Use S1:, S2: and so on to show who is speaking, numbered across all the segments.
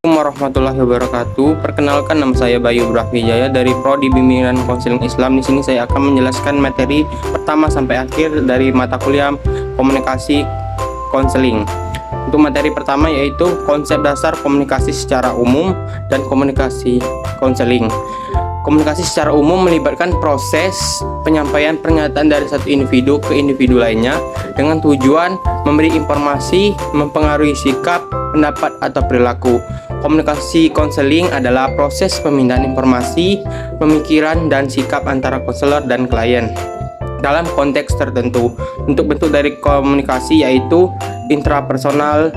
S1: Warahmatullahi wabarakatuh. Perkenalkan, nama saya Bayu Brahwijaya dari Prodi Bimbingan Konseling Islam. Di sini saya akan menjelaskan materi pertama sampai akhir dari mata kuliah Komunikasi Konseling. Untuk materi pertama yaitu konsep dasar komunikasi secara umum dan komunikasi konseling. Komunikasi secara umum melibatkan proses penyampaian pernyataan dari satu individu ke individu lainnya dengan tujuan memberi informasi, mempengaruhi sikap, pendapat, atau perilaku. Komunikasi konseling adalah proses pemindahan informasi, pemikiran, dan sikap antara konselor dan klien dalam konteks tertentu. Untuk bentuk dari komunikasi yaitu interpersonal,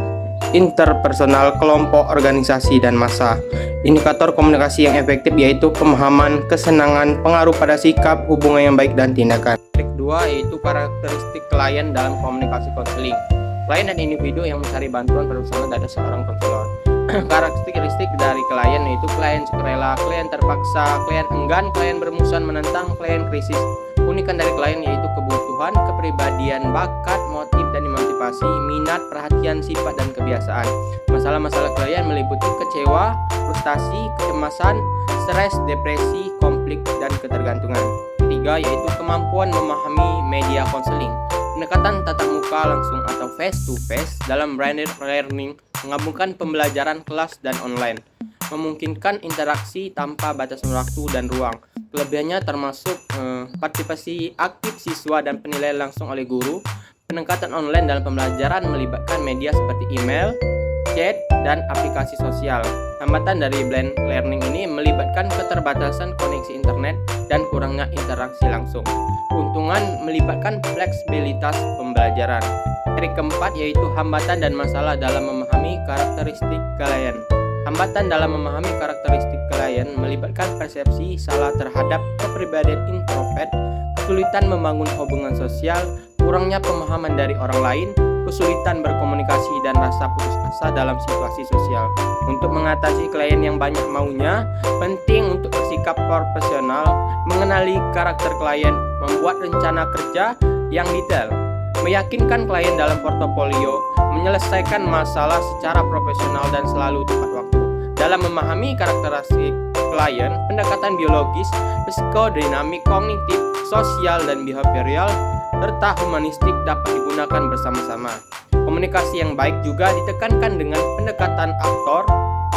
S1: kelompok, organisasi, dan massa. Indikator komunikasi yang efektif yaitu pemahaman, kesenangan, pengaruh pada sikap, hubungan yang baik, dan tindakan. Kedua yaitu karakteristik klien dalam komunikasi konseling. Klien dan individu yang mencari bantuan bersama dari seorang konselor. Karakteristik dari klien yaitu klien sukarela, klien terpaksa, klien enggan, klien bermusuhan menentang, klien krisis. Keunikan dari klien yaitu kebutuhan, kepribadian, bakat, motif, dan motivasi, minat, perhatian, sifat, dan kebiasaan. Masalah-masalah klien meliputi kecewa, frustasi, kecemasan, stres, depresi, konflik, dan ketergantungan. Ketiga yaitu kemampuan memahami media konseling. Pendekatan tatap muka langsung atau face to face dalam blended learning menggabungkan pembelajaran kelas dan online, memungkinkan interaksi tanpa batasan waktu dan ruang. Kelebihannya termasuk partisipasi aktif siswa dan penilaian langsung oleh guru. Pendekatan online dalam pembelajaran melibatkan media seperti email, chat, dan aplikasi sosial. Hambatan dari blended learning ini melibatkan keterbatasan koneksi internet dan kurangnya interaksi langsung. Keuntungan melibatkan fleksibilitas pembelajaran. Yang keempat yaitu hambatan dan masalah dalam memahami karakteristik klien. Hambatan dalam memahami karakteristik klien melibatkan persepsi salah terhadap kepribadian introvert, kesulitan membangun hubungan sosial, kurangnya pemahaman dari orang lain, kesulitan berkomunikasi, dan rasa putus asa dalam situasi sosial. Untuk mengatasi klien yang banyak maunya, penting untuk bersikap profesional, mengenali karakter klien, membuat rencana kerja yang detail, meyakinkan klien dalam portofolio, menyelesaikan masalah secara profesional dan selalu tepat waktu. Dalam memahami karakteristik klien, pendekatan biologis, psikodinamik, kognitif, sosial, dan behavioral, serta humanistik dapat digunakan bersama-sama. Komunikasi yang baik juga ditekankan dengan pendekatan aktor,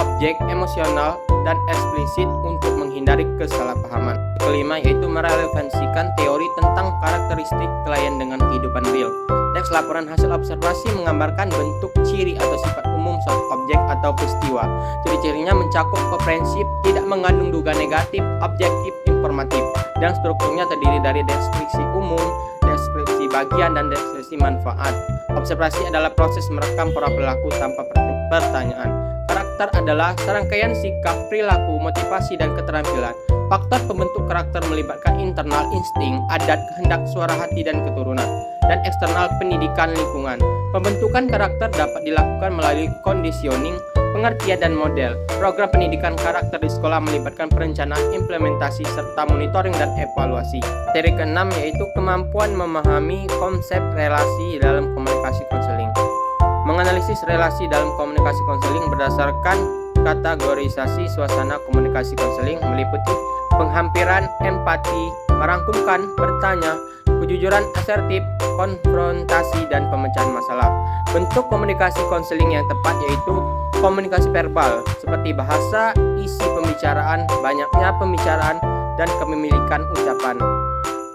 S1: objek, emosional, dan eksplisit untuk menghindari kesalahpahaman. Kelima yaitu merelevansikan teori tentang karakteristik klien dengan kehidupan real. Teks laporan hasil observasi menggambarkan bentuk, ciri, atau sifat umum suatu objek atau peristiwa. Ciri-cirinya mencakup komprehensif, tidak mengandung duga negatif, objektif, informatif, dan strukturnya terdiri dari deskripsi umum, deskripsi bagian, dan deskripsi manfaat. Observasi adalah proses merekam pola perilaku tanpa pertanyaan. Karakter adalah serangkaian sikap, perilaku, motivasi, dan keterampilan. Faktor pembentuk karakter melibatkan internal insting, adat, kehendak, suara hati, dan keturunan, dan eksternal pendidikan lingkungan. Pembentukan karakter dapat dilakukan melalui conditioning, pengertian, dan model. Program pendidikan karakter di sekolah melibatkan perencanaan, implementasi, serta monitoring dan evaluasi. Materi keenam yaitu kemampuan memahami konsep relasi dalam komunikasi konseling. Menganalisis relasi dalam komunikasi konseling berdasarkan kategorisasi suasana komunikasi konseling meliputi penghampiran, empati, merangkumkan, bertanya, kejujuran asertif, konfrontasi, dan pemecahan masalah. Bentuk komunikasi konseling yang tepat yaitu komunikasi verbal seperti bahasa, isi pembicaraan, banyaknya pembicaraan, dan kepemilikan ucapan.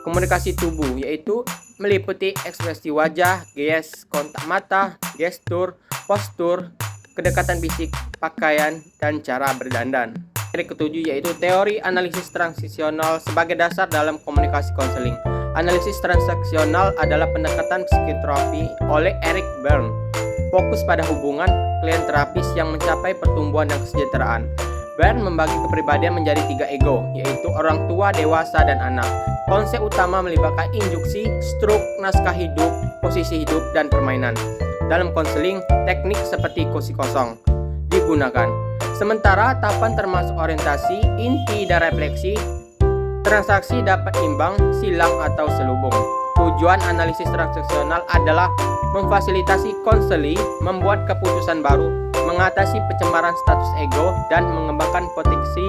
S1: Komunikasi tubuh yaitu meliputi ekspresi wajah, gest, kontak mata, gestur, postur, kedekatan fisik, pakaian, dan cara berdandan. Materi ketujuh yaitu teori analisis transisional sebagai dasar dalam komunikasi konseling. Analisis transaksional adalah pendekatan psikoterapi oleh Eric Berne. Fokus pada hubungan klien terapis yang mencapai pertumbuhan dan kesejahteraan. Berne membagi kepribadian menjadi 3 ego, yaitu orang tua, dewasa, dan anak. Konsep utama melibatkan induksi, struk, naskah hidup, posisi hidup, dan permainan. Dalam konseling, teknik seperti kursi kosong digunakan. Sementara tahapan termasuk orientasi, inti, dan refleksi. Transaksi dapat imbang, silang, atau selubung. Tujuan analisis transaksional adalah memfasilitasi konseli membuat keputusan baru, mengatasi pencemaran status ego, dan mengembangkan potensi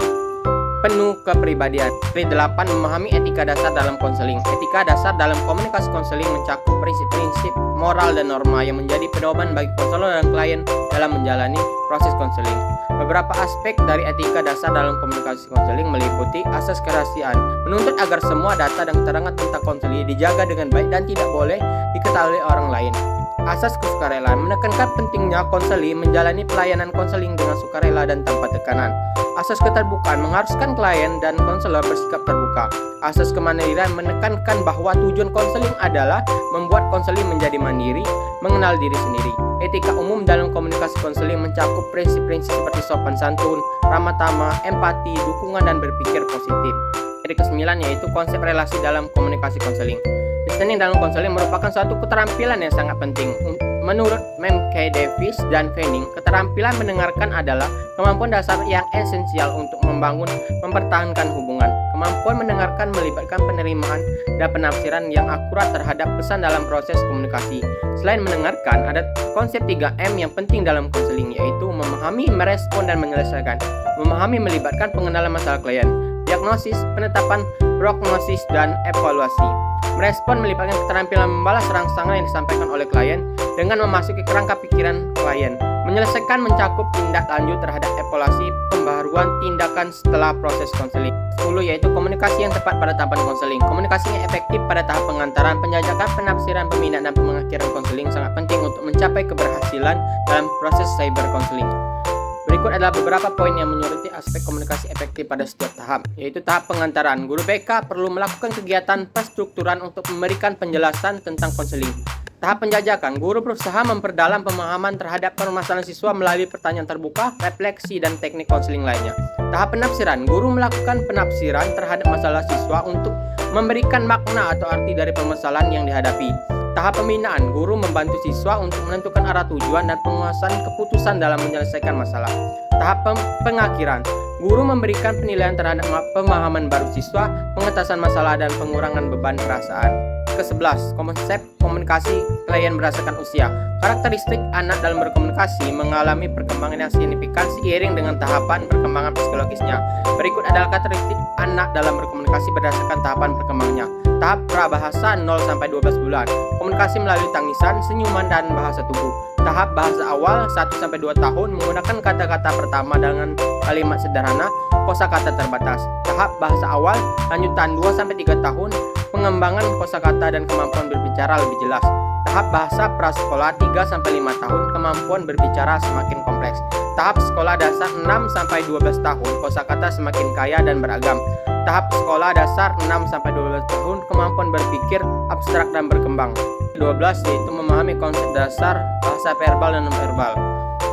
S1: penuh kepribadian. 8. Memahami etika dasar dalam konseling. Etika dasar dalam komunikasi konseling mencakup prinsip-prinsip moral dan norma yang menjadi pedoman bagi konselor dan klien dalam menjalani proses konseling. Beberapa aspek dari etika dasar dalam komunikasi konseling meliputi asas kerahasiaan, menuntut agar semua data dan keterangan tentang konseling dijaga dengan baik dan tidak boleh diketahui orang lain. Asas kesukarelaan, menekankan pentingnya konseling menjalani pelayanan konseling dengan sukarela dan tanpa tekanan. Asas keterbukaan, mengharuskan klien dan konselor bersikap terbuka. Asas kemandirian, menekankan bahwa tujuan konseling adalah membuat konseling menjadi mandiri, mengenal diri sendiri. Etika umum dalam komunikasi konseling mencakup prinsip-prinsip seperti sopan santun, ramah tamah, empati, dukungan, dan berpikir positif. Yang ke-9 yaitu konsep relasi dalam komunikasi konseling. Listening dalam konseling merupakan suatu keterampilan yang sangat penting. Menurut Memke Davis dan Fanning, keterampilan mendengarkan adalah kemampuan dasar yang esensial untuk mempertahankan hubungan. Kemampuan mendengarkan melibatkan penerimaan dan penafsiran yang akurat terhadap pesan dalam proses komunikasi. Selain mendengarkan, ada konsep 3M yang penting dalam konseling, yaitu memahami, merespon, dan menyelesaikan. Memahami melibatkan pengenalan masalah klien, diagnosis, penetapan prognosis, dan evaluasi. Merespon melibatkan keterampilan membalas rangsangan yang disampaikan oleh klien dengan memasuki kerangka pikiran klien. Menyelesaikan mencakup tindak lanjut terhadap evaluasi pembaharuan tindakan setelah proses konseling. 10 yaitu komunikasi yang tepat pada tahapan konseling. Komunikasi yang efektif pada tahap pengantaran, penjajakan, penafsiran, pembinaan, dan pengakhiran konseling sangat penting untuk mencapai keberhasilan dalam proses cyber konseling. Berikut adalah beberapa poin yang menyoroti aspek komunikasi efektif pada setiap tahap, yaitu tahap pengantaran. Guru BK perlu melakukan kegiatan perstrukturan untuk memberikan penjelasan tentang konseling. Tahap penjajakan, guru berusaha memperdalam pemahaman terhadap permasalahan siswa melalui pertanyaan terbuka, refleksi, dan teknik konseling lainnya. Tahap penafsiran, guru melakukan penafsiran terhadap masalah siswa untuk memberikan makna atau arti dari permasalahan yang dihadapi. Tahap pembinaan, guru membantu siswa untuk menentukan arah tujuan dan penguasaan keputusan dalam menyelesaikan masalah. Tahap pengakhiran, guru memberikan penilaian terhadap pemahaman baru siswa, pengetasan masalah, dan pengurangan beban perasaan. Ke-11, konsep komunikasi klien berdasarkan usia. Karakteristik anak dalam berkomunikasi mengalami perkembangan yang signifikan seiring dengan tahapan perkembangan psikologisnya. Berikut adalah karakteristik anak dalam berkomunikasi berdasarkan tahapan perkembangannya. Tahap prabahasa 0-12 bulan. Komunikasi melalui tangisan, senyuman, dan bahasa tubuh. Tahap bahasa awal 1-2 tahun menggunakan kata-kata pertama dengan kalimat sederhana, kosakata terbatas. Tahap bahasa awal lanjutan 2-3 tahun, pengembangan kosakata dan kemampuan berbicara lebih jelas. Tahap bahasa prasekolah 3-5 tahun, kemampuan berbicara semakin kompleks. Tahap sekolah dasar 6-12 tahun, kosakata semakin kaya dan beragam. Tahap sekolah dasar 6-12 tahun, kemampuan berpikir abstrak dan berkembang. 12 yaitu memahami konsep dasar bahasa verbal dan non-verbal.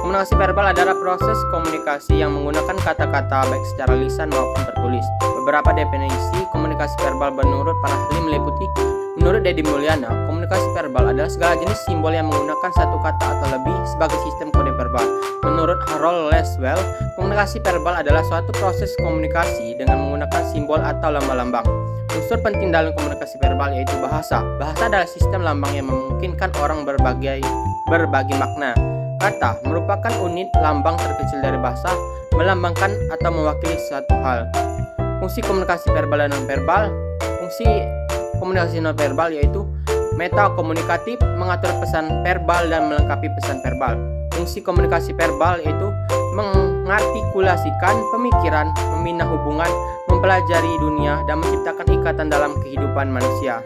S1: Komunikasi verbal adalah proses komunikasi yang menggunakan kata-kata baik secara lisan maupun tertulis. Beberapa definisi komunikasi verbal menurut para ahli meliputi: menurut Deddy Mulyana, komunikasi verbal adalah segala jenis simbol yang menggunakan satu kata atau lebih sebagai sistem kode verbal. Menurut Harold Laswell, komunikasi verbal adalah suatu proses komunikasi dengan menggunakan simbol atau lambang-lambang. Unsur penting dalam komunikasi verbal yaitu bahasa. Bahasa adalah sistem lambang yang memungkinkan orang berbagi makna. Kata merupakan unit lambang terkecil dari bahasa, melambangkan atau mewakili suatu hal. Fungsi komunikasi verbal dan non-verbal. Fungsi komunikasi non-verbal yaitu metakomunikatif, mengatur pesan verbal dan melengkapi pesan verbal. Fungsi komunikasi verbal yaitu mengartikulasikan pemikiran, membina hubungan, mempelajari dunia, dan menciptakan ikatan dalam kehidupan manusia.